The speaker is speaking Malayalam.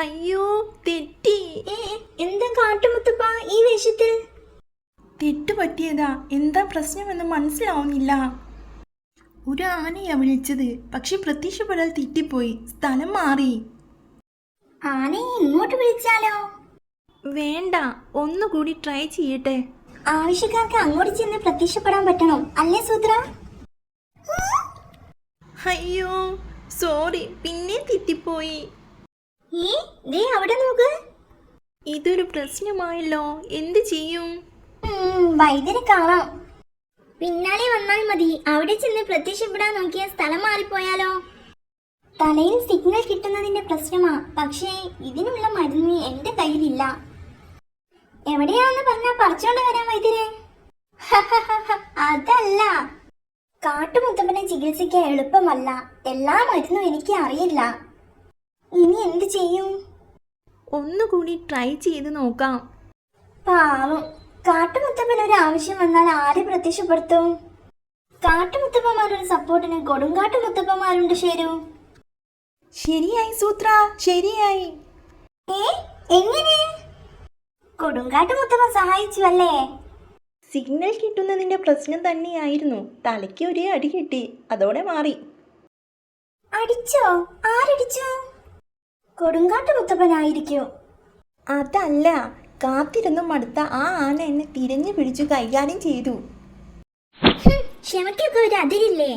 അയ്യോ തെറ്റി. എന്താ കാട്ടുമുത്തപ്പ ഈ വേഷത്തിൽ? തെറ്റു പറ്റിയതാ. എന്താ പ്രശ്നമെന്ന് മനസ്സിലാവുന്നില്ല. ഒരു ആനയാ വിളിച്ചത്, പക്ഷെ പ്രത്യക്ഷപ്പെടാൻ തെറ്റിപ്പോയി. സ്ഥലം മാറി. ആനയെ ഇങ്ങോട്ട് വിളിച്ചാലോ? വേണ്ട, ഒന്നുകൂടി ട്രൈ ചെയ്യട്ടെ. ആവശ്യക്കാർക്ക് അങ്ങോട്ട് ചെന്ന് പ്രത്യക്ഷപ്പെടാൻ പറ്റണം അല്ലേ സൂത്ര? അയ്യോ സോറി, പിന്നെ തെറ്റിപ്പോയി. ദേ അവിടെ നോക്ക്. ഇതൊരു പ്രശ്നമായല്ലോ. എന്ത് ചെയ്യും? വൈദ്യരെ കാണാം. പിന്നാലെ വന്നാൽ മതി. അവിടെ ചെന്ന് പ്രത്യക്ഷപ്പെടാൻ നോക്കിയ സ്ഥലം മാറിപ്പോയാലോ? തലയിൽ സിഗ്നൽ കിട്ടുന്നതിന്റെ പ്രശ്നമാ. പക്ഷേ ഇതിനുള്ള മരുന്ന് എന്റെ കയ്യിലില്ല. എവിടെയാണെന്ന് പറഞ്ഞാ പറിച്ചോണ്ട് വരാൻ വൈദ്യരെ. അതല്ല, കാട്ടുമുത്തപ്പനെ ചികിത്സിക്കാൻ എളുപ്പമല്ല. എല്ലാ മരുന്നും എനിക്ക് അറിയില്ല. ഇനി എന്ത് ചെയ്യും? ഒന്നുകൂടി ട്രൈ ചെയ്ത് നോക്കാം. പാവം, കാട്ടുമുത്തപ്പൻ ഒരു ആവശ്യം വന്നാൽ ആരെ പ്രത്യക്ഷപ്പെടുത്തും? കാട്ടുമുത്തപ്പന്മാരുടെ സപ്പോർട്ടിന് കൊടുങ്കാട്ടുമുത്തപ്പന്മാരുണ്ട്. ശരിയായി സൂത്ര, ശരിയായി. എങ്ങനെ? കൊടുങ്കാട്ടുമുത്തപ്പൻ സഹായിച്ചു അല്ലേ? സിഗ്നൽ കിട്ടുന്നതിന്റെ പ്രശ്നം തന്നെയായിരുന്നു. തലയ്ക്ക് ഒരു അടി കിട്ടി, അതോടെ മാറി. അടിച്ചോ? ആരടിച്ചു? കൊടുങ്കാട്ടുമുത്തപ്പനായിരിക്കും. അതല്ല, കാത്തിരുന്നു മടുത്ത ആ ആന എന്നെ തിരഞ്ഞു പിടിച്ചു കൈകാര്യം ചെയ്തു. ക്ഷമയ്ക്കൊക്കെ ഒരു അതിരില്ലേ?